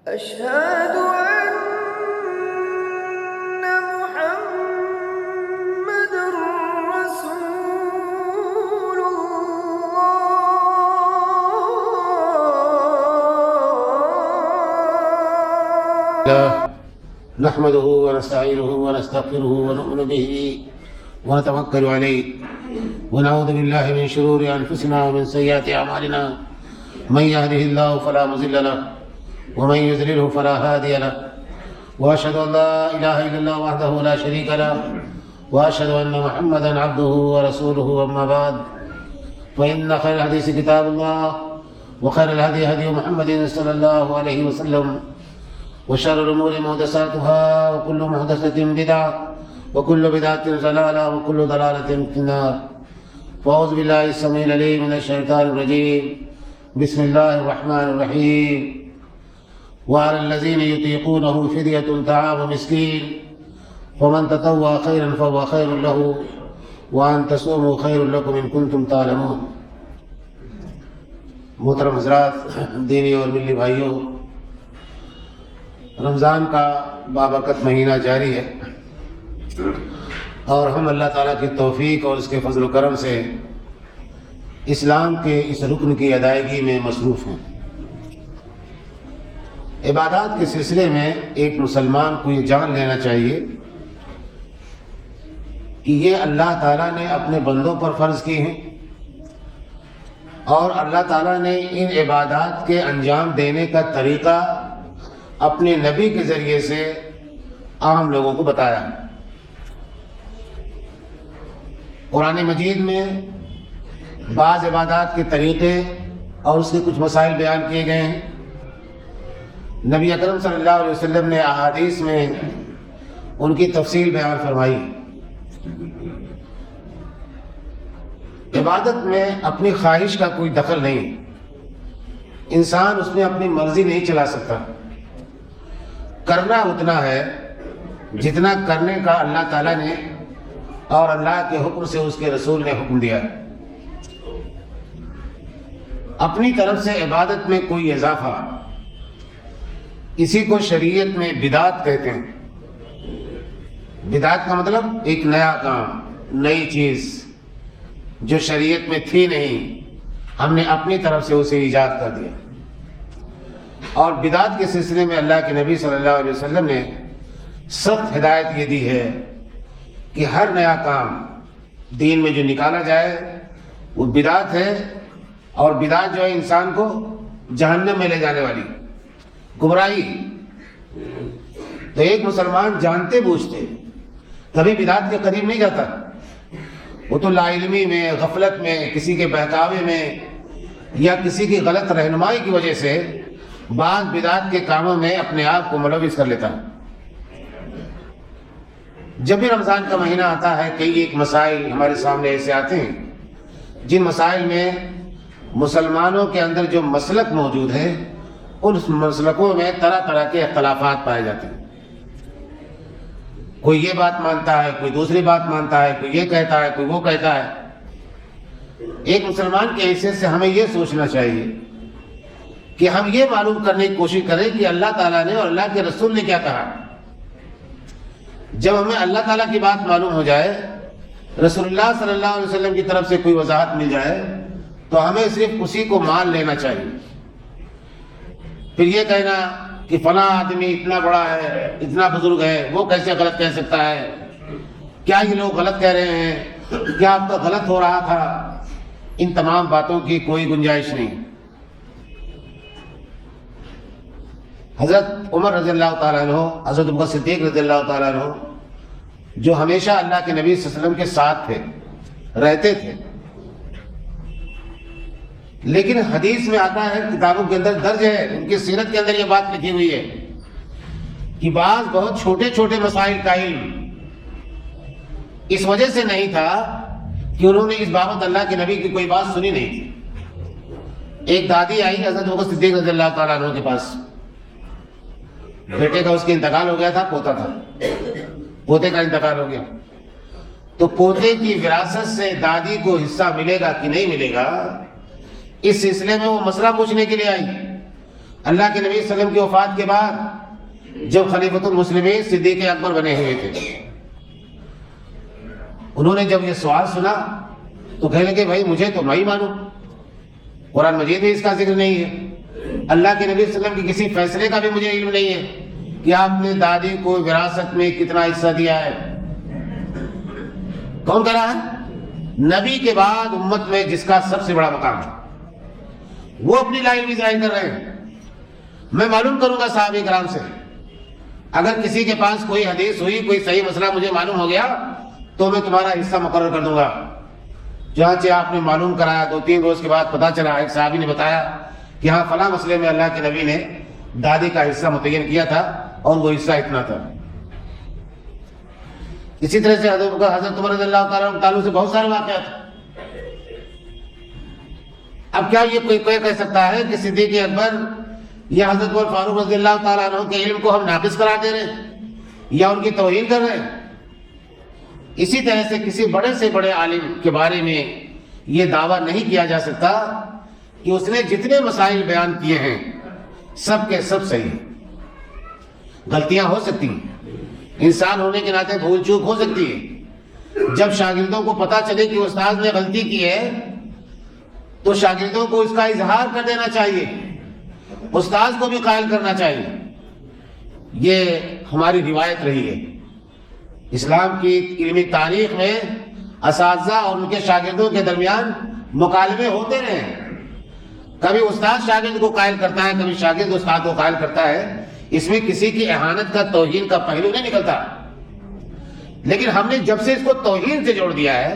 أشهد أن محمد رسول الله نحمده ونستعينه ونستغفره ونؤمن به ونتوكل عليه ونعوذ بالله من شرور أنفسنا ومن سيئات أعمالنا من يهده الله فلا مضل له ومن يضلله فلا هادي له وأشهد أن لا إله إلا الله وحده لا شريك له وأشهد أن محمدا عبده ورسوله أما بعد فإن خير الحديث كتاب الله وخير الهدي هدي محمد صلى الله عليه وسلم وشر الأمور محدثاتها وكل محدثة بدعة وكل بدعة ضلالة وكل ضلالة في النار. فأعوذ بالله السميع العليم من الشيطان الرجيم. بسم الله الرحمن الرحيم. وعلى الذين يطيقونه فدية طعام مسكين ومن تطوع خيرا فهو خير له وأن تصوموا خير لكم إن كنتم تعلمون. محترم حضرات، دینی اور ملی بھائیوں، رمضان کا بابرکت مہینہ جاری ہے اور ہم اللہ تعالیٰ کی توفیق اور اس کے فضل و کرم سے اسلام کے اس رکن کی ادائیگی میں مصروف ہیں. عبادات کے سلسلے میں ایک مسلمان کو یہ جان لینا چاہیے کہ یہ اللہ تعالیٰ نے اپنے بندوں پر فرض کی ہیں اور اللہ تعالیٰ نے ان عبادات کے انجام دینے کا طریقہ اپنے نبی کے ذریعے سے عام لوگوں کو بتایا. قرآن مجید میں بعض عبادات کے طریقے اور اس کے کچھ مسائل بیان کیے گئے ہیں. نبی اکرم صلی اللہ علیہ وسلم نے احادیث میں ان کی تفصیل بیان فرمائی. عبادت میں اپنی خواہش کا کوئی دخل نہیں. انسان اس میں اپنی مرضی نہیں چلا سکتا. کرنا اتنا ہے جتنا کرنے کا اللہ تعالیٰ نے اور اللہ کے حکم سے اس کے رسول نے حکم دیا ہے. اپنی طرف سے عبادت میں کوئی اضافہ، اسی کو شریعت میں بدعت کہتے ہیں. بدعت کا مطلب ایک نیا کام، نئی چیز جو شریعت میں تھی نہیں، ہم نے اپنی طرف سے اسے ایجاد کر دیا. اور بدعت کے سلسلے میں اللہ کے نبی صلی اللہ علیہ وسلم نے سخت ہدایت یہ دی ہے کہ ہر نیا کام دین میں جو نکالا جائے وہ بدعت ہے، اور بدعت جو ہے انسان کو جہنم میں لے جانے والی گمراہی. تو ایک مسلمان جانتے بوجھتے کبھی بدعت کے قریب نہیں جاتا. وہ تو لا علمی میں، غفلت میں، کسی کے بہکاوے میں یا کسی کی غلط رہنمائی کی وجہ سے بعض بدعت کے کاموں میں اپنے آپ کو ملوث کر لیتا ہے. جب بھی رمضان کا مہینہ آتا ہے کئی ایک مسائل ہمارے سامنے ایسے آتے ہیں جن مسائل میں مسلمانوں کے اندر جو مسلک موجود ہے ان مسلکوں میں طرح طرح کے اختلافات پائے جاتے ہیں. کوئی یہ بات مانتا ہے، کوئی دوسری بات مانتا ہے، کوئی یہ کہتا ہے، کوئی وہ کہتا ہے. ایک مسلمان کی حیثیت سے ہمیں یہ سوچنا چاہیے کہ ہم یہ معلوم کرنے کی کوشش کریں کہ اللہ تعالیٰ نے اور اللہ کے رسول نے کیا کہا. جب ہمیں اللہ تعالیٰ کی بات معلوم ہو جائے، رسول اللہ صلی اللہ علیہ وسلم کی طرف سے کوئی وضاحت مل جائے، تو ہمیں صرف اسی کو مان لینا چاہیے. پھر یہ کہنا کہ فلاں آدمی اتنا بڑا ہے، اتنا بزرگ ہے، وہ کیسے غلط کہہ سکتا ہے، کیا یہ لوگ غلط کہہ رہے ہیں، کیا اب تک غلط ہو رہا تھا، ان تمام باتوں کی کوئی گنجائش نہیں. حضرت عمر رضی اللہ تعالیٰ عنہ، حضرت ابو بکر صدیق رضی اللہ تعالیٰ عنہ، جو ہمیشہ اللہ کے نبی صلی اللہ علیہ وسلم کے ساتھ تھے، رہتے تھے، لیکن حدیث میں آتا ہے، کتابوں کے اندر درج ہے، ان کی سیرت کے اندر یہ بات لکھی ہوئی ہے کہ بعض بہت چھوٹے چھوٹے مسائل کا علم اس وجہ سے نہیں تھا کہ انہوں نے اس بابت اللہ کے نبی کی کوئی بات سنی نہیں تھی. ایک دادی آئی حضرت ابو بکر صدیق رضی اللہ تعالیٰ عنہ کے پاس. بیٹے کا اس کے انتقال ہو گیا تھا، پوتا تھا، پوتے کا انتقال ہو گیا. تو پوتے کی وراثت سے دادی کو حصہ ملے گا کہ نہیں ملے گا، اس سلسلے میں وہ مسئلہ پوچھنے کے لیے آئی. اللہ کے نبی صلی اللہ علیہ وسلم کی وفات کے بعد جب خلیفۃ المسلمین صدیق اکبر بنے ہوئے تھے، انہوں نے جب یہ سوال سنا تو کہنے لگے بھائی مجھے تو نہیں معلوم، قرآن مجید میں اس کا ذکر نہیں ہے، اللہ کے نبی صلی اللہ علیہ وسلم کی کسی فیصلے کا بھی مجھے علم نہیں ہے کہ آپ نے دادی کو وراثت میں کتنا حصہ دیا ہے۔ کون کہہ رہا ہے؟ نبی کے بعد امت میں جس کا سب سے بڑا مقام ہے، وہ اپنی لا علمی ظاہر کر رہے ہیں۔ میں معلوم کروں گا صحابہ کرام سے، اگر کسی کے پاس کوئی حدیث ہوئی، کوئی صحیح مسئلہ مجھے معلوم ہو گیا تو میں تمہارا حصہ مقرر کر دوں گا۔ چنانچہ آپ نے معلوم کرایا، 2-3 روز کے بعد پتہ چلا، ایک صحابی نے بتایا کہ ہاں فلاں مسئلے میں اللہ کے نبی نے دادی کا حصہ متعین کیا تھا اور وہ حصہ اتنا تھا۔ اسی طرح سے حضرت عمر رضی اللہ تعالیٰ سے بہت سارے واقعات۔ اب کیا یہ کوئی کہہ سکتا ہے کہ صدیق اکبر یا حضرت عمر فاروق رضی اللہ تعالیٰ عنہ کے علم کو ہم ناقص قرار دے رہے ہیں یا ان کی توہین کر رہے ہیں؟ اسی طرح سے کسی بڑے سے بڑے عالم کے بارے میں یہ دعویٰ نہیں کیا جا سکتا کہ اس نے جتنے مسائل بیان کیے ہیں سب کے سب صحیح۔ غلطیاں ہو سکتی ہیں، انسان ہونے کے ناطے بھول چوک ہو سکتی ہے۔ جب شاگردوں کو پتہ چلے کہ استاد نے غلطی کی ہے تو شاگردوں کو اس کا اظہار کر دینا چاہیے، استاد کو بھی قائل کرنا چاہیے۔ یہ ہماری روایت رہی ہے۔ اسلام کی علمی تاریخ میں اساتذہ اور ان کے شاگردوں کے درمیان مکالمے ہوتے رہے ہیں۔ کبھی استاد شاگرد کو قائل کرتا ہے، کبھی شاگرد استاد کو قائل کرتا ہے۔ اس میں کسی کی اہانت کا، توہین کا پہلو نہیں نکلتا۔ لیکن ہم نے جب سے اس کو توہین سے جوڑ دیا ہے،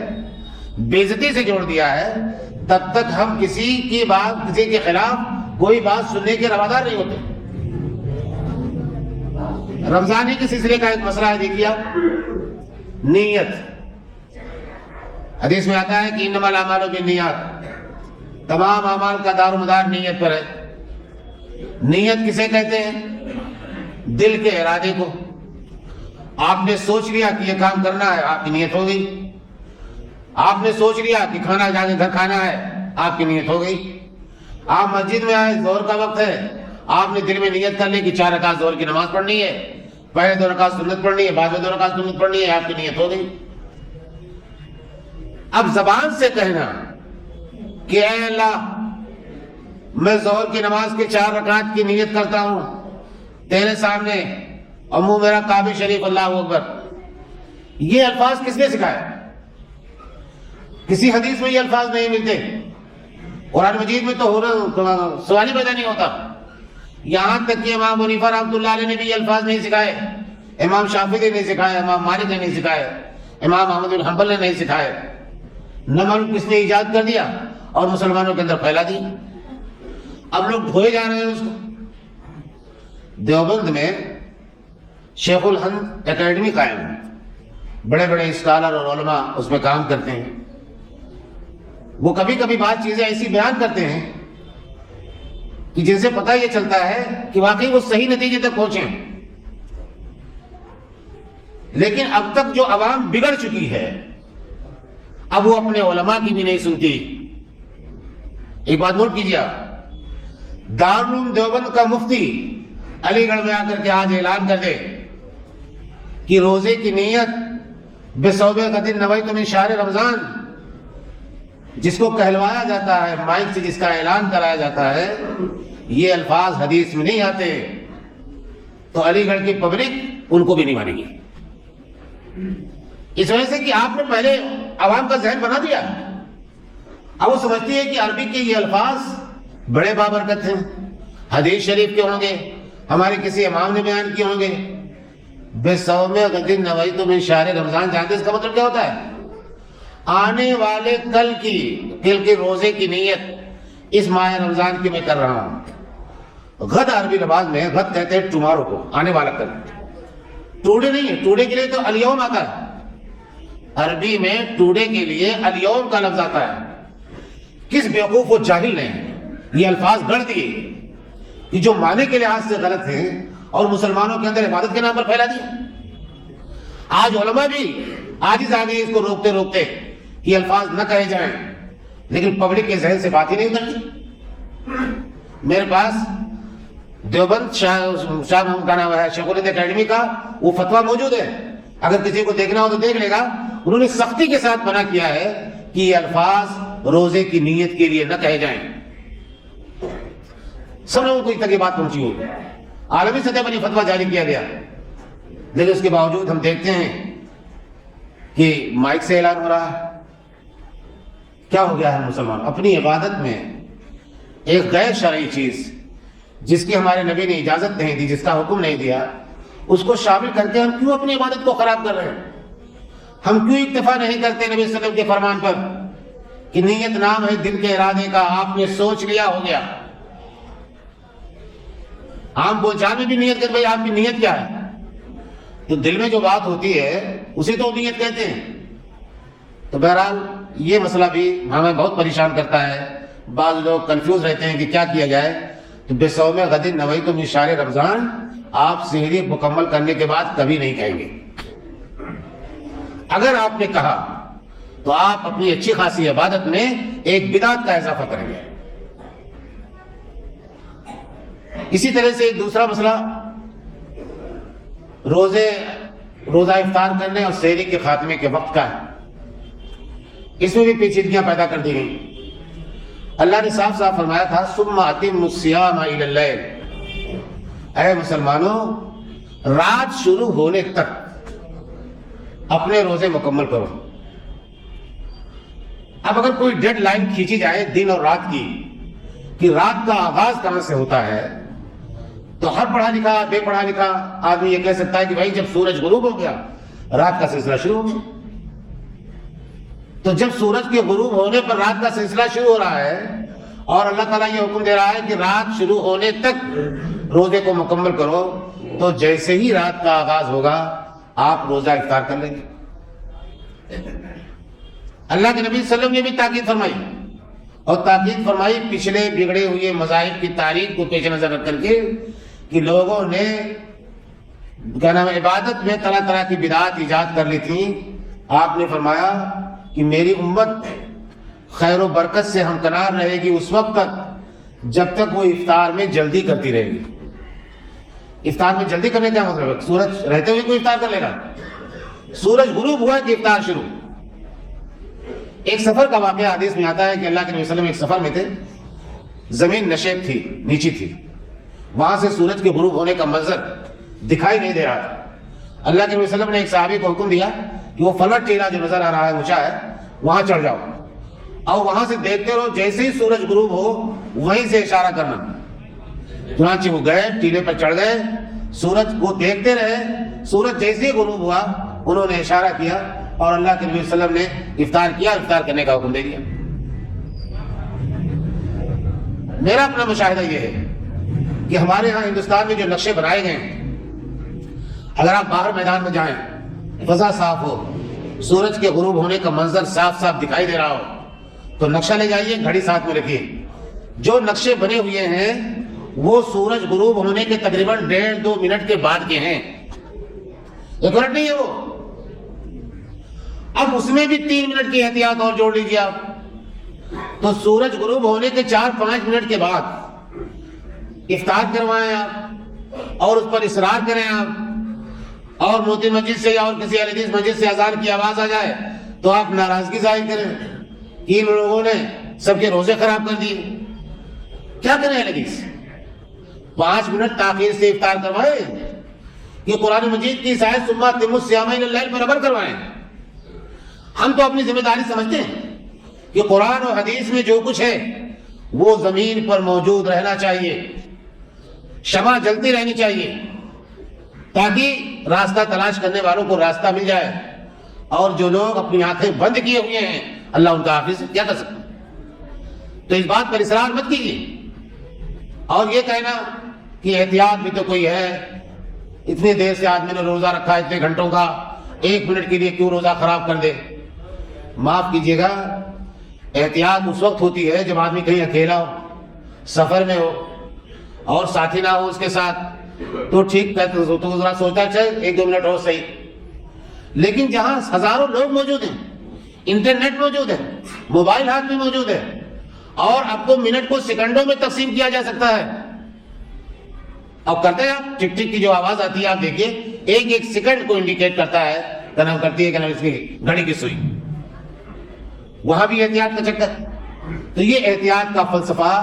بے عزتی سے جوڑ دیا ہے، تب تک ہم کسی کی بات، کسی کے خلاف کوئی بات سننے کے روادار نہیں ہوتے۔ رمضان ہی کے سلسلے کا ایک مسئلہ ہے، دیکھیے آپ، نیت۔ حدیث میں آتا ہے کہ انما الاعمال بالنیات، تمام اعمال کا دار و مدار نیت پر ہے۔ نیت کسے کہتے ہیں؟ دل کے ارادے کو۔ آپ نے سوچ لیا کہ یہ کام کرنا ہے، آپ کی نیت ہو گئی۔ آپ نے سوچ لیا کہ کھانا جا کے گھر کھانا ہے، آپ کی نیت ہو گئی۔ آپ مسجد میں آئے، ظہر کا وقت ہے، آپ نے دل میں نیت کر لی کہ 4 رکعت ظہر کی نماز پڑھنی ہے، پہلے 2 رکعت سنت پڑھنی ہے، بعد میں 2 رکعت سنت پڑھنی ہے، آپ کی نیت ہو گئی۔ اب زبان سے کہنا کہ اے اللہ میں ظہر کی نماز کے 4 رکعت کی نیت کرتا ہوں تیرے سامنے، اور منہ میرا کعبہ شریف، اللہ اکبر، یہ الفاظ کس نے سکھائے؟ کسی حدیث میں یہ الفاظ نہیں ملتے۔ قرآن مجید میں تو سوال ہی پیدا نہیں ہوتا۔ یہاں تک کہ امام حنیفہ رحمۃ اللہ علیہ نے بھی یہ الفاظ نہیں سکھائے، امام شافعی نے نہیں سکھائے، امام مالک نے نہیں سکھائے، امام احمد بن حنبل نے نہیں سکھائے۔ نہ معلوم کس نے ایجاد کر دیا اور مسلمانوں کے اندر پھیلا دیا۔ اب لوگ دھوئے جا رہے ہیں اس کو۔ دیوبند میں شیخ الہند اکیڈمی قائم ہے، بڑے بڑے اسکالر اور علماء اس میں کام کرتے ہیں۔ وہ کبھی کبھی بات چیزیں ایسی بیان کرتے ہیں کہ جن سے پتہ یہ چلتا ہے کہ واقعی وہ صحیح نتیجے تک پہنچے ہیں۔ لیکن اب تک جو عوام بگڑ چکی ہے، اب وہ اپنے علماء کی بھی نہیں سنتی۔ ایک بات نوٹ کیجیے آپ، دارالعلوم دیوبند کا مفتی علی گڑھ میں آ کر کے آج اعلان کر دے کہ روزے کی نیت بصوم غد نویت من شہر رمضان، جس کو کہلوایا جاتا ہے، مائک سے جس کا اعلان کرایا جاتا ہے، یہ الفاظ حدیث میں نہیں آتے، تو علی گڑھ کی پبلک ان کو بھی نہیں مانے گی۔ اس وجہ سے کہ آپ نے پہلے عوام کا ذہن بنا دیا، اب وہ سمجھتی ہے کہ عربی کے یہ الفاظ بڑے بابرکت ہیں، حدیث شریف کے ہوں گے، ہمارے کسی امام نے بیان کیے ہوں گے۔ بصوم غد نویت من شہر رمضان، جانتے اس کا مطلب کیا ہوتا ہے؟ آنے والے کل کے روزے کی نیت اس ماہ رمضان کی میں کر رہا ہوں۔ غد عربی لفظ میں غد کہتے ہیں ٹمارو کو، آنے والا کل۔ ٹوڈے نہیں ہے، ٹوڈے کے لیے تو الیوم آتا ہے، عربی میں ٹوڈے کے لیے الیوم کا لفظ آتا ہے۔ کس بیوقوف و جاہل نے یہ الفاظ گڑھ دیے کہ جو معنی کے لحاظ سے غلط ہیں اور مسلمانوں کے اندر عبادت کے نام پر پھیلا دیا۔ آج علماء بھی عاجز آ گئے اس کو روکتے روکتے کہ یہ الفاظ نہ کہے جائیں، لیکن پبلک کے ذہن سے بات ہی نہیں اترتی۔ میرے پاس دیوبند شاہ کا نام ہے شیخ الہند اکیڈمی کا وہ فتویٰ موجود ہے، اگر کسی کو دیکھنا ہو تو دیکھ لے گا۔ انہوں نے سختی کے ساتھ منع کیا ہے کہ یہ الفاظ روزے کی نیت کے لیے نہ کہے جائیں۔ سب لوگوں کو تک یہ بات پہنچی ہوگی، عالمی سطح پر یہ فتویٰ جاری کیا گیا، لیکن اس کے باوجود ہم دیکھتے ہیں کہ مائک سے اعلان ہو رہا ہے۔ کیا ہو گیا ہے مسلمان اپنی عبادت میں ایک غیر شرعی چیز جس کی ہمارے نبی نے اجازت نہیں دی، جس کا حکم نہیں دیا، اس کو شامل کر کے ہم کیوں اپنی عبادت کو خراب کر رہے ہیں؟ ہم کیوں اکتفا نہیں کرتے نبی صلی اللہ علیہ وسلم کے فرمان پر کہ نیت نام ہے دل کے ارادے کا، آپ نے سوچ لیا ہو گیا۔ عام بول چال میں بھی نیت کرتے بھائی آپ کی نیت کیا ہے، تو دل میں جو بات ہوتی ہے اسے تو نیت کہتے ہیں۔ تو بہرحال یہ مسئلہ بھی ہمیں بہت پریشان کرتا ہے، بعض لوگ کنفیوز رہتے ہیں کہ کیا کیا جائے۔ تو بصوم غد نویت من شہر رمضان آپ سحری مکمل کرنے کے بعد کبھی نہیں کہیں گے۔ اگر آپ نے کہا تو آپ اپنی اچھی خاصی عبادت میں ایک بدعت کا اضافہ کریں گے۔ اسی طرح سے ایک دوسرا مسئلہ روزہ افطار کرنے اور سحری کے خاتمے کے وقت کا ہے، اس میں بھی پیچیدگیاں پیدا کر دی گئی۔ اللہ نے صاف صاف فرمایا تھا ثم اتموا الصیام الی اللیل، اے مسلمانوں رات شروع ہونے تک اپنے روزے مکمل کرو۔ اب اگر کوئی ڈیڈ لائن کھینچی جائے دن اور رات کی کہ رات کا آغاز کہاں سے ہوتا ہے، تو ہر پڑھا لکھا بے پڑھا لکھا آدمی یہ کہہ سکتا ہے کہ بھائی جب سورج غروب ہو گیا رات کا سلسلہ شروع ہو گیا۔ تو جب سورج کے غروب ہونے پر رات کا سلسلہ شروع ہو رہا ہے اور اللہ تعالیٰ یہ حکم دے رہا ہے کہ رات شروع ہونے تک روزے کو مکمل کرو، تو جیسے ہی رات کا آغاز ہوگا آپ روزہ افطار کر لیں گے۔ اللہ کے نبی صلی اللہ علیہ وسلم نے بھی تاکید فرمائی، اور تاکید فرمائی پچھلے بگڑے ہوئے مذاہب کی تاریخ کو پیش نظر رکھ کر کے کہ لوگوں نے کیا نام عبادت میں طرح طرح کی بدعات ایجاد کر لی تھی۔ آپ نے فرمایا کہ میری امت خیر و برکت سے ہمکنار رہے گی اس وقت تک جب تک وہ افطار میں جلدی کرتی رہے گی۔ افطار میں جلدی کرنے کا مطلب ہے سورج رہتے ہوئے کوئی افطار کر لے گا؟ سورج غروب ہوا کہ افطار شروع۔ ایک سفر کا واقعہ حدیث میں آتا ہے کہ اللہ کے نبی صلی اللہ علیہ وسلم ایک سفر میں تھے، زمین نشیب تھی، نیچی تھی، وہاں سے سورج کے غروب ہونے کا منظر دکھائی نہیں دے رہا تھا۔ اللہ کے نبی صلی اللہ علیہ وسلم نے ایک صحابی کو حکم دیا کہ وہ فلک ٹیلا جو نظر آ رہا ہے اونچا ہے وہاں چڑھ جاؤ اور وہاں سے دیکھتے رہو، جیسے ہی سورج غروب ہو وہیں سے اشارہ کرنا۔ چنانچہ وہ گئے، ٹیلے پر چڑھ گئے، سورج کو دیکھتے رہے، سورج جیسے ہی غروب ہوا انہوں نے اشارہ کیا اور اللہ کے نبی صلی اللہ علیہ وسلم نے افطار کیا، افطار کرنے کا حکم دے دیا۔ میرا اپنا مشاہدہ یہ ہے کہ ہمارے ہاں ہندوستان میں جو نقشے بنائے گئے ہیں، اگر آپ باہر میدان میں جائیں، فضا صاف ہو، سورج کے غروب ہونے کا منظر صاف صاف دکھائی دے رہا ہو، تو نقشہ لے جائیے، گھڑی ساتھ میں رکھیے۔ جو نقشے بنے ہوئے ہیں وہ سورج غروب ہونے کے تقریباً 1.5-2 منٹ کے بعد کے ہیں، 1 منٹ نہیں ہے وہ۔ اب اس میں بھی 3 منٹ کی احتیاط اور جوڑ لیجیے آپ، تو سورج غروب ہونے کے 4-5 منٹ کے بعد افطار کروائیں آپ اور اس پر اصرار کریں آپ، اور موتی مسجد سے یا اور کسی اہل حدیث مسجد سے اذان کی آواز آ جائے تو آپ ناراضگی ظاہر کریں کہ ان لوگوں نے سب کے روزے خراب کر دیے۔ کیا کریں اہل حدیث؟ 5 منٹ تاخیر سے افطار کروائیں کہ قرآن مجید کی آیت ثم اتموا الصیام الی اللیل برابر کروائیں۔ ہم تو اپنی ذمہ داری سمجھتے ہیں کہ قرآن و حدیث میں جو کچھ ہے وہ زمین پر موجود رہنا چاہیے، شمع جلتی رہنی چاہیے تاکہ راستہ تلاش کرنے والوں کو راستہ مل جائے، اور جو لوگ اپنی آنکھیں بند کیے ہوئے ہیں اللہ ان کا حافظ کیا کر سکتا ہے؟ تو اس بات پر اصرار مت کیجیے، اور یہ کہنا کہ احتیاط بھی تو کوئی ہے، اتنی دیر سے آدمی نے روزہ رکھا اتنے گھنٹوں کا، 1 منٹ کے لیے کیوں روزہ خراب کر دے؟ معاف کیجیے گا، احتیاط اس وقت ہوتی ہے جب آدمی کہیں اکیلا ہو، سفر میں ہو اور ساتھی نہ ہو اس کے ساتھ، تو ٹھیک کہتے تو ذرا سوچتا چل 1-2 منٹ ہو صحیح۔ لیکن جہاں ہزاروں لوگ موجود ہیں، انٹرنیٹ موجود ہے، موبائل ہاتھ میں موجود ہے، اور اب تو منٹ کو سیکنڈوں میں تقسیم کیا جا سکتا ہے، اب کرتے ہیں آپ ٹک ٹک کی جو آواز آتی ہے آپ دیکھیے ایک ایک سیکنڈ کو انڈیکیٹ کرتا ہے، کرتی ہے کہ اس کی گھڑی کی سوئی، وہاں بھی احتیاط کا چکر۔ تو یہ احتیاط کا فلسفہ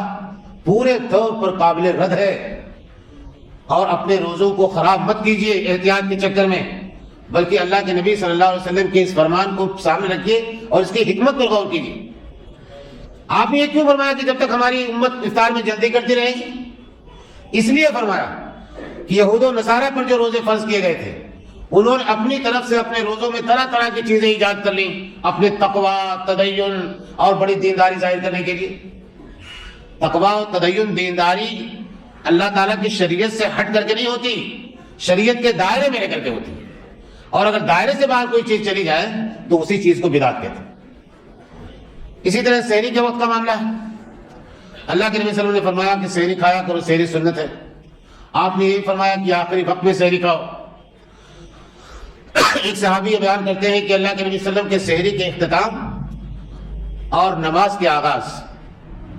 پورے طور پر قابل رد ہے، اور اپنے روزوں کو خراب مت کیجیے احتیاط کے چکر میں، بلکہ اللہ کے نبی صلی اللہ علیہ وسلم کے اس فرمان کو سامنے رکھیے اور اس کی حکمت پر غور کیجیے۔ آپ نے یہ کیوں فرمایا کہ جب تک ہماری امت افطار میں جلدی کرتی رہے گی؟ اس لیے فرمایا کہ یہود و نصارہ پر جو روزے فرض کیے گئے تھے انہوں نے اپنی طرف سے اپنے روزوں میں طرح طرح کی چیزیں ایجاد کر لیں اپنے تقوی، تدین اور بڑی دینداری ظاہر کرنے کے لیے۔ تقوی و تدین، دینداری اللہ تعالیٰ کی شریعت سے ہٹ کر کے نہیں ہوتی، شریعت کے دائرے میں رہ کر کے ہوتی، اور اگر دائرے سے باہر کوئی چیز چلی جائے تو اسی چیز کو بدعت کہتے ہیں۔ اسی طرح سحری کے وقت کا معاملہ ہے، اللہ کے نبی صلی اللہ علیہ وسلم نے فرمایا کہ سحری کھایا کرو، سحری سنت ہے۔ آپ نے یہی فرمایا کہ آخری وقت میں سحری کھاؤ۔ ایک صحابی یہ بیان کرتے ہیں کہ اللہ کے نبی صلی اللہ علیہ وسلم کے سحری کے اختتام اور نماز کے آغاز،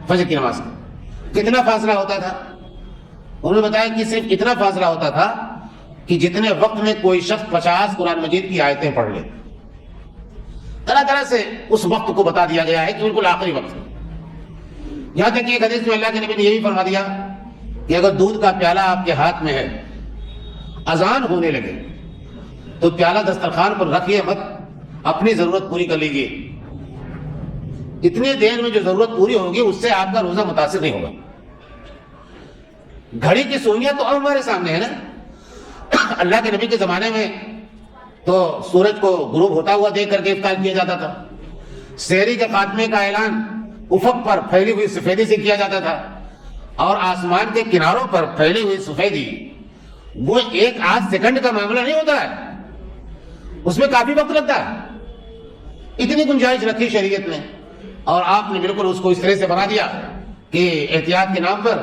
فجر کی نماز کا کتنا فاصلہ ہوتا تھا؟ انہوں نے بتایا کہ صرف اتنا فاصلہ ہوتا تھا کہ جتنے وقت میں کوئی شخص 50 قرآن مجید کی آیتیں پڑھ لے۔ طرح طرح سے اس وقت کو بتا دیا گیا ہے کہ بالکل آخری وقت۔ یہاں تک کہ ایک حدیث میں اللہ کے نبی نے یہ بھی فرما دیا کہ اگر دودھ کا پیالہ آپ کے ہاتھ میں ہے، اذان ہونے لگے تو پیالہ دسترخوان پر رکھیے مت، اپنی ضرورت پوری کر لیجیے۔ اتنی دیر میں جو ضرورت پوری ہوگی اس سے آپ کا روزہ متاثر نہیں ہوگا۔ گھڑی کی سوئیاں تو اب ہمارے سامنے ہے نا، اللہ کے نبی کے زمانے میں تو سورج کو غروب ہوتا ہوا دیکھ کر کے افطار کیا جاتا تھا، سحری کے خاتمے کا اعلان افق پر پھیلی ہوئی سفیدی سے کیا جاتا تھا، اور آسمان کے کناروں پر پھیلی ہوئی سفیدی وہ 1 سیکنڈ کا معاملہ نہیں ہوتا ہے، اس میں کافی وقت لگتا ہے۔ اتنی گنجائش رکھی شریعت میں، اور آپ نے بالکل اس کو اس طرح سے بنا دیا کہ احتیاط کے نام پر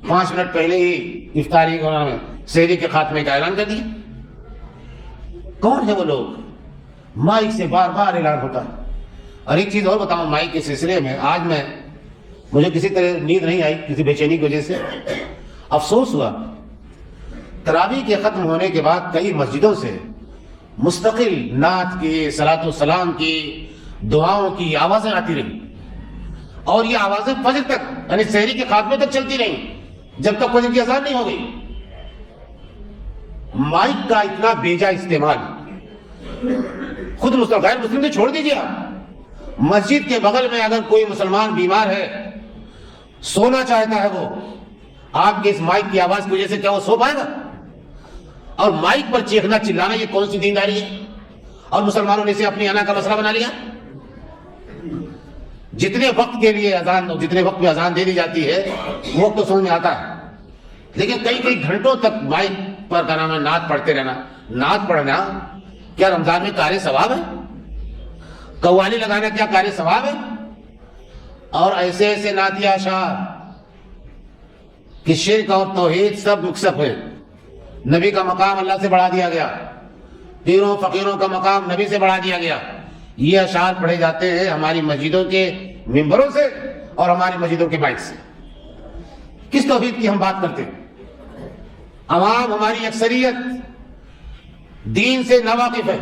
5 منٹ پہلے ہی افطاری سحری کے خاتمے کا اعلان کر دیا۔ کون ہے وہ لوگ؟ مائک سے بار بار اعلان ہوتا ہے۔ اور ایک چیز اور بتاؤں مائک کے سلسلے میں، آج مجھے کسی طرح نیند نہیں آئی کسی بے چینی کی وجہ سے، افسوس ہوا۔ تراویح کے ختم ہونے کے بعد کئی مسجدوں سے مستقل نعت کی، صلاۃ و سلام کی، دعاؤں کی آوازیں آتی رہی، اور یہ آوازیں فجر تک یعنی سحری کے خاتمے تک چلتی رہیں جب تک فجر کی اذان نہیں ہو گئی۔ مائک کا اتنا بیجا استعمال، خود غیر مسلم نے چھوڑ دیجیے آپ، مسجد کے بغل میں اگر کوئی مسلمان بیمار ہے، سونا چاہتا ہے، وہ آپ کے اس مائک کی آواز کی وجہ سے کیا وہ سو پائے گا؟ اور مائک پر چیخنا چلانا یہ کون سی دینداری ہے؟ اور مسلمانوں نے اسے اپنی انا کا مسئلہ بنا لیا۔ جتنے وقت کے لیے اذان، جتنے وقت میں اذان دے دی جاتی ہے وہ وقت تو سمجھ میں آتا ہے، لیکن کئی گھنٹوں تک مائک پر کا نام ہے نعت پڑھتے رہنا۔ نعت پڑھنا کیا رمضان میں کار ثواب ہے؟ قوالی لگانا کیا کار ثواب ہے؟ اور ایسے ایسے نعتیہ اشعار کہ شرک اور توحید سب مکسب ہے۔ نبی کا مقام اللہ سے بڑھا دیا گیا، پیروں فقیروں کا مقام نبی سے بڑھا دیا گیا۔ یہ اشعار پڑھے جاتے ہیں ہماری مسجدوں کے ممبروں سے اور ہماری مسجدوں کے مائک سے۔ کس توحید کی ہم بات کرتے ہیں؟ عوام، ہماری اکثریت دین سے ناواقف ہے۔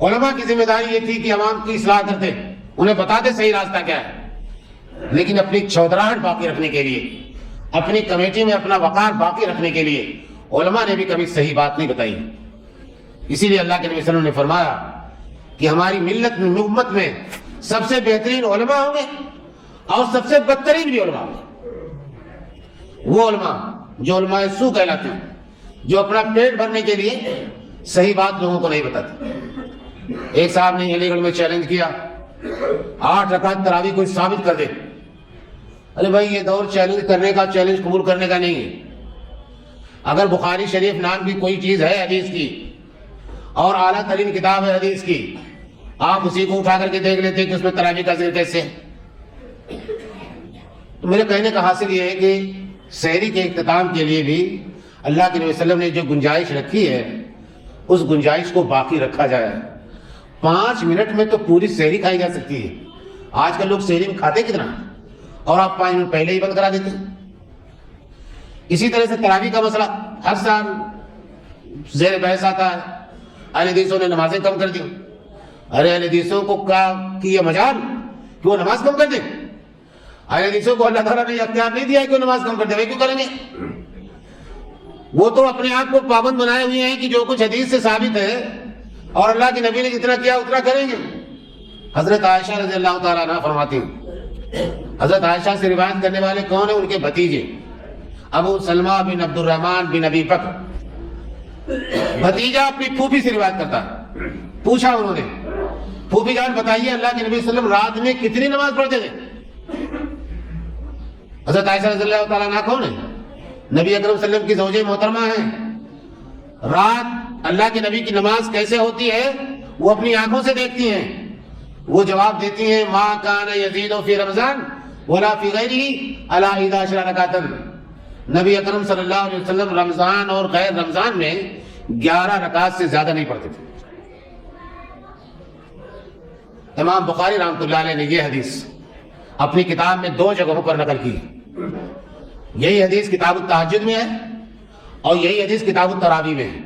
علماء کی ذمہ داری یہ تھی کہ عوام کی اصلاح کرتے، انہیں بتاتے صحیح راستہ کیا ہے، لیکن اپنی چودراہٹ باقی رکھنے کے لیے، اپنی کمیٹی میں اپنا وقار باقی رکھنے کے لیے علماء نے بھی کبھی صحیح بات نہیں بتائی۔ اسی لیے اللہ کے نبی صلی اللہ علیہ وسلم نے فرمایا کہ ہماری ملت میں، امت میں سب سے بہترین علماء ہوں گے اور سب سے بدترین بھی علماء ہوں گے وہ علماء جو علماء سو کہلاتے ہیں، جو اپنا پیٹ بھرنے کے لیے صحیح بات لوگوں کو نہیں بتاتے۔ ایک صاحب نے علی گڑھ میں چیلنج کیا 8 رکعت تراویح کوئی ثابت کر دے۔ ارے بھائی، یہ دور چیلنج کرنے کا، چیلنج قبول کرنے کا نہیں ہے۔ اگر بخاری شریف نام کی کوئی چیز ہے حدیث کی اور اعلیٰ ترین کتاب ہے حدیث کی، آپ اسی کو اٹھا کر کے دیکھ لیتے کہ اس میں تراویح کا ذکر کیسے ہے۔ تو میرے کہنے کا حاصل یہ ہے کہ سحری کے اختتام کے لیے بھی اللہ کے نبی صلی اللہ علیہ وسلم نے جو گنجائش رکھی ہے اس گنجائش کو باقی رکھا جائے۔ 5 منٹ میں تو پوری سحری کھائی جا سکتی ہے۔ آج کل لوگ سحری میں کھاتے کتنا، اور آپ 5 منٹ پہلے ہی بند کرا دیتے ہیں۔ اسی طرح سے تراویح کا مسئلہ ہر سال زیر بحث آتا ہے، اہل حدیثوں نے نمازیں کم کر دی. ارے اہل حدیثوں کو یہ مجال کہ وہ نماز کم کر دیں؟ اہل حدیثوں کو اللہ تعالیٰ نے اختیار نہیں دیا کہ وہ نماز کم کر دیں، وہ کیوں کریں گے؟ وہ تو اپنے آپ کو پابند بنائے ہوئے ہیں کہ جو کچھ حدیث سے ثابت ہے اور اللہ کے نبی نے جتنا کیا اتنا کریں گے. حضرت عائشہ رضی اللہ تعالیٰ عنہ فرماتی ہیں، حضرت عائشہ سے روایت کرنے والے کون ہیں؟ ان کے بھتیجے ابو سلمہ بن عبد الرحمن بن ابی بکر. بھتیجا اپنی پھوپھی سے روایت کرتا ہے. پوچھا انہوں نے، پھوپھی جان بتائیے اللہ کے نبی صلی اللہ علیہ وسلم رات میں کتنی نماز پڑھتے تھے؟ حضرت عائشہ رضی اللہ تعالیٰ عنہ کون ہے؟ نبی اکرم صلی اللہ علیہ وسلم کی زوجہ محترمہ ہیں. رات اللہ کے نبی کی نماز کیسے ہوتی ہے وہ اپنی آنکھوں سے دیکھتی ہیں. وہ جواب دیتی ہیں، ما کان یزید فی رمضان ولا فی غیرہ الا 11 رکعۃ. نبی اکرم صلی اللہ علیہ وسلم رمضان اور غیر رمضان میں 11 رکعت سے زیادہ نہیں پڑھتے تھے. امام بخاری رحمۃ اللہ علیہ نے یہ حدیث اپنی کتاب میں 2 جگہوں پر نقل کی. یہی حدیث کتاب التہجد میں ہے اور یہی حدیث کتاب التراویح میں ہے.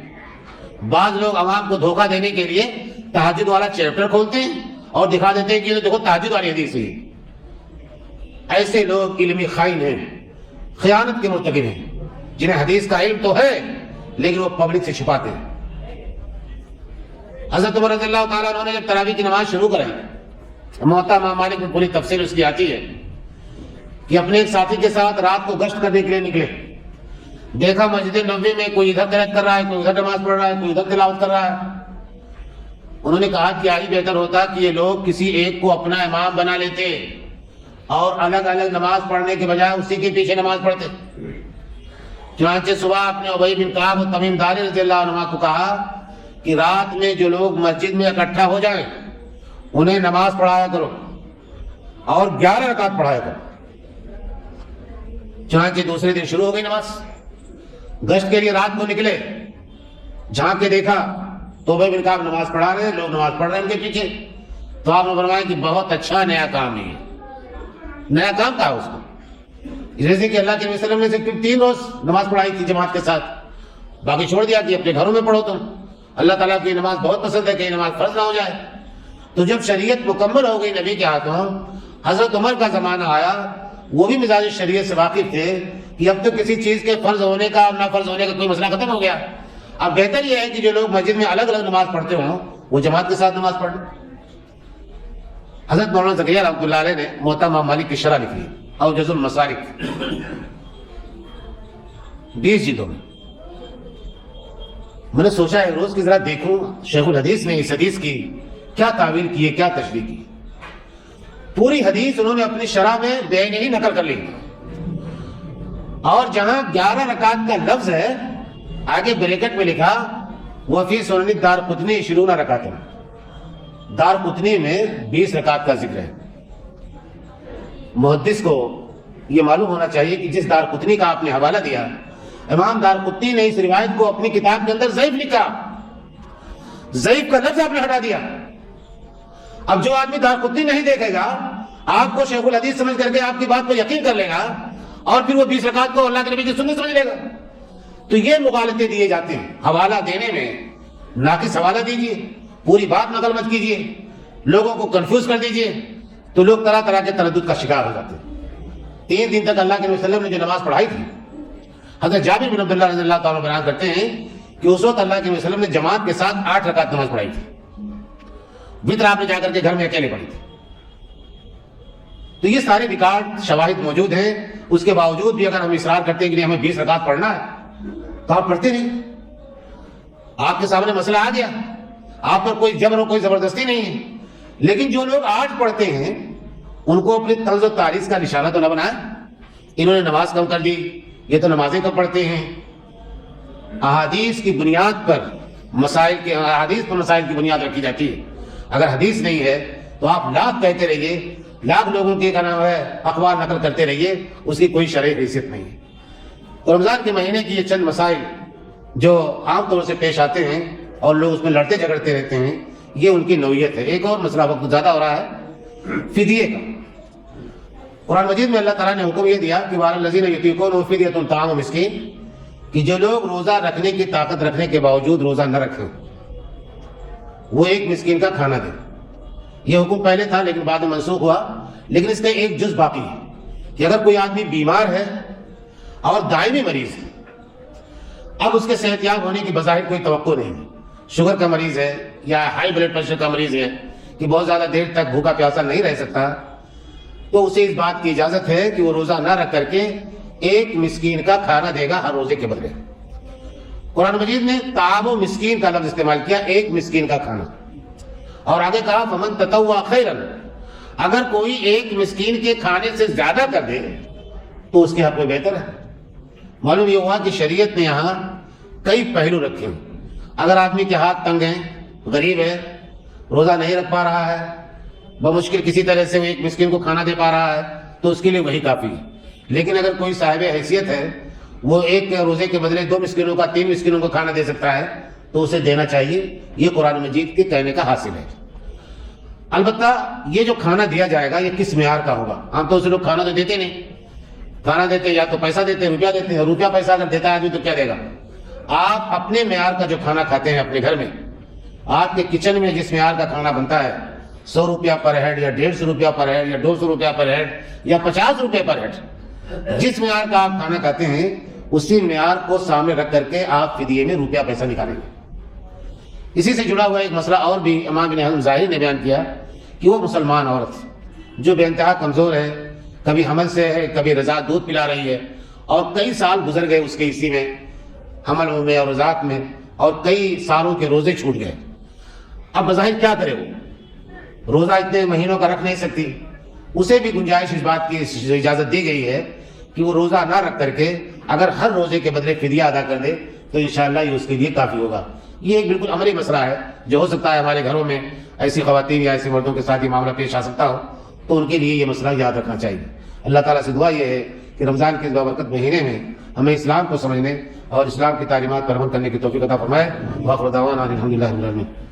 بعض لوگ عوام کو دھوکہ دینے کے لیے تہجد والا چیپٹر کھولتے ہیں اور دکھا دیتے ہیں کہ یہ دیکھو تہجد والی حدیث ہے. ایسے لوگ علمی خائن ہیں، خیانت کے مرتکب ہیں، جنہیں حدیث کا علم تو ہے لیکن وہ پبلک سے چھپاتے ہیں. حضرت عمر رضی اللہ تعالیٰ عنہ نے جب تراویح کی نماز شروع کرائی، موطا امام مالک میں پوری تفصیل اس کی آتی ہے کہ اپنے ایک ساتھی کے ساتھ رات کو گشت کرنے کے لیے نکلے. دیکھا مسجد نبوی میں کوئی ادھر قرات کر رہا ہے، کوئی ادھر نماز پڑھ رہا ہے، کوئی ادھر تلاوت کر رہا ہے. انہوں نے کہا کہ آئی بہتر ہوتا کہ یہ لوگ کسی ایک کو اپنا امام بنا لیتے اور الگ الگ نماز پڑھنے کے بجائے اسی کے پیچھے نماز پڑھتے. چنانچہ صبح اپنے ابی بن کعب اور تمیم داری رضی اللہ عنہ کو کہا کہ رات میں جو لوگ مسجد میں اکٹھا ہو جائیں انہیں نماز پڑھایا کرو اور 11 رکعت پڑھایا کرو. چنانچہ دوسرے دن شروع ہو گئی نماز. گشت کے لیے رات کو نکلے، جھانک کے دیکھا تو ابی بن کعب نماز پڑھا رہے ہیں، لوگ نماز پڑھ رہے ہیں ان کے پیچھے. تو آپ نے فرمایا کہ بہت اچھا نیا کام ہے. نیا کام تھا اس کو، جیسے کہ اللہ کے نبی صلی اللہ علیہ وسلم نے صرف 3 روز نماز پڑھائی تھی جماعت کے ساتھ، باقی چھوڑ دیا کہ اپنے گھروں میں پڑھو تم. اللہ تعالیٰ کی نماز بہت پسند ہے کہ یہ نماز فرض نہ ہو جائے. تو جب شریعت مکمل ہو گئی نبی کے ہاتھوں، حضرت عمر کا زمانہ آیا، وہ بھی مزاج شریعت سے واقف تھے کہ اب تو کسی چیز کے فرض ہونے کا اور نہ فرض ہونے کا کوئی مسئلہ ختم ہو گیا. اب بہتر یہ ہے کہ جو لوگ مسجد میں الگ الگ نماز پڑھتے ہوں وہ جماعت کے ساتھ نماز پڑھ لیں. حضرت مولانا زکریا رحمۃ اللہ علیہ نے موطا امام مالک کی شرح لکھی اوجز المسالک 20 جلدوں میں. میں نے سوچا ایک روز کی ذرا دیکھوں شیخ الحدیث نے اس حدیث کی کیا تعویل کی ہے، کیا تشریح کی. پوری حدیث انہوں نے اپنی شرح میں بے عینی نقل کر لی اور جہاں 11 رکعت کا لفظ ہے آگے بریکٹ میں لکھا وفی سنن الدارقطنی 20 رکعت. دارقطنی میں 20 رکعت کا ذکر ہے. محدث کو یہ معلوم ہونا چاہیے کہ جس دارقطنی کا آپ نے حوالہ دیا، امام دارقطنی نے اس روایت کو اپنی کتاب کے اندر ضعیف لکھا. ضعیف کا لفظ آپ نے ہٹا دیا. اب جو آدمی دارقطنی نہیں دیکھے گا، آپ کو شیخ الحدیث سمجھ کر کے آپ کی بات پر یقین کر لے گا اور پھر وہ 20 رکعت کو اللہ کے نبی کی سنت سمجھ لے گا. تو یہ مغالطے دیے جاتے ہیں. حوالہ دینے میں ناقص حوالہ دیجیے، پوری بات نقل مت کیجیے، لوگوں کو کنفیوز کر دیجیے، تو لوگ طرح طرح کے تردد کا شکار ہو جاتے ہیں. 3 دن تک اللہ کے نبی صلی اللہ علیہ وسلم نے جو نماز پڑھائی تھی، حضرت جابر بن عبداللہ رضی اللہ تعالیٰ بیان کرتے ہیں کہ اس وقت اللہ کے نبی صلی اللہ علیہ وسلم نے جماعت کے ساتھ 8 رکعت نماز پڑھائی تھی. وطر آپ نے جا کر کے گھر میں اکیلے پڑھی تھی. تو یہ سارے ریکارڈ شواہد موجود ہیں. اس کے باوجود بھی اگر ہم اصرار کرتے ہیں کہ ہمیں 20 رکعت پڑھنا ہے تو آپ پڑھتے نہیں. آپ کے سامنے مسئلہ آ گیا، آپ پر کوئی جبر و کوئی زبردستی نہیں ہے. لیکن جو لوگ 8 پڑھتے ہیں ان کو اپنی طنز و تاریخ کا نشانہ تو نہ بنائیں. انہوں نے نماز کم کر دی، یہ تو نمازیں کم پڑھتے ہیں. احادیث کی بنیاد پر احادیث پر مسائل کی بنیاد رکھی جاتی ہے. اگر حدیث نہیں ہے تو آپ لاکھ کہتے رہیے، لاکھ لوگوں کے کیا نام ہے اخبار نقل کرتے رہیے، اس کی کوئی شرعی حیثیت نہیں ہے. رمضان کے مہینے کی یہ چند مسائل جو عام طور سے پیش آتے ہیں اور لوگ اس میں لڑتے جھگڑتے رہتے ہیں، یہ ان کی نوعیت ہے. ایک اور مسئلہ، وقت زیادہ ہو رہا ہے، فدیے کا. قرآن مجید میں اللہ تعالیٰ نے حکم یہ دیا کہ وَعَلَى الَّذِينَ يُطِيقُونَهُ فِدْيَةٌ طَعَامُ مِسْكِينٍ کہ جو لوگ روزہ رکھنے کی طاقت رکھنے کے باوجود روزہ نہ رکھیں وہ ایک مسکین کا کھانا دیں. یہ حکم پہلے تھا لیکن بعد میں منسوخ ہوا، لیکن اس کا ایک جز باقی ہے کہ اگر کوئی آدمی بیمار ہے اور دائمی مریض ہے، اب اس کے صحت یاب ہونے کی بظاہر کوئی توقع نہیں، شوگر کا مریض ہے یا ہائی بلڈ پریشر کا مریض ہے کہ بہت زیادہ دیر تک بھوکا پیاسا نہیں رہ سکتا، تو اسے اس بات کی اجازت ہے کہ وہ روزہ نہ رکھ کر کے ایک مسکین کا کھانا دے گا ہر روزے کے بدلے. قرآن مجید نے طعام و مسکین کا لفظ استعمال کیا، ایک مسکین کا کھانا، اور آگے کہا فمن تطوع خیرا، اگر کوئی ایک مسکین کے کھانے سے زیادہ کر دے تو اس کے حق میں بہتر ہے. معلوم یہ ہوا کہ شریعت نے یہاں کئی پہلو رکھے ہیں. اگر آدمی کے ہاتھ تنگ ہیں، غریب ہے، روزہ نہیں رکھ پا رہا ہے، بمشکل کسی طرح سے وہ ایک مسکین کو کھانا دے پا رہا ہے تو اس کے لیے وہی کافی ہے. لیکن اگر کوئی صاحب حیثیت ہے، وہ ایک روزے کے بدلے 2 مسکینوں کا 3 مسکینوں کو کھانا دے سکتا ہے تو اسے دینا چاہیے. یہ قرآن مجید کے کہنے کا حاصل ہے. البتہ یہ جو کھانا دیا جائے گا یہ کس معیار کا ہوگا؟ عام طور سے لوگ کھانا تو دیتے نہیں، کھانا دیتے یا تو پیسہ دیتے ہیں، روپیہ دیتے ہیں. روپیہ پیسہ اگر دیتا ہے آدمی تو کیا دے گا؟ آپ اپنے معیار کا جو کھانا کھاتے ہیں اپنے گھر میں، آپ کے کچن میں جس معیار کا کھانا بنتا ہے، 100 روپیہ پر ہیڈ یا 150 روپیہ پر ہیڈ یا 200 روپیہ پر ہیڈ یا 50 روپے پر ہیڈ، جس معیار کا آپ کھانا کھاتے ہیں اسی معیار کو سامنے رکھ کر کے آپ فدیے میں روپیہ پیسہ نکالیں گے. اسی سے جڑا ہوا ایک مسئلہ اور بھی امام بن حزم ظاہری نے بیان کیا کہ وہ مسلمان عورت جو بے انتہا کمزور ہے، کبھی حمل سے ہے، کبھی رضاعت دودھ پلا رہی ہے، اور کئی سال گزر گئے اس کے اسی میں حمل میں اور رضاعت میں، اور کئی سالوں کے روزے چھوٹ گئے. اب بظاہر کیا کرے؟ وہ روزہ اتنے مہینوں کا رکھ نہیں سکتی. اسے بھی گنجائش اس بات کی اجازت دی گئی ہے کہ وہ روزہ نہ رکھ کر کے اگر ہر روزے کے بدلے فدیہ ادا کر دے تو انشاءاللہ یہ اس کے لیے کافی ہوگا. یہ ایک بالکل عملی مسئلہ ہے جو ہو سکتا ہے ہمارے گھروں میں ایسی خواتین یا ایسے مردوں کے ساتھ یہ معاملہ پیش آ سکتا ہو، تو ان کے لیے یہ مسئلہ یاد رکھنا چاہیے. اللہ تعالیٰ سے دعا یہ ہے کہ رمضان کے اس بابرکت مہینے میں ہمیں اسلام کو سمجھنے اور اسلام کی تعلیمات پر عمل کرنے کی توفیق عطا فرمائے. وآخر دعوانا الحمدللہ رب العالمین.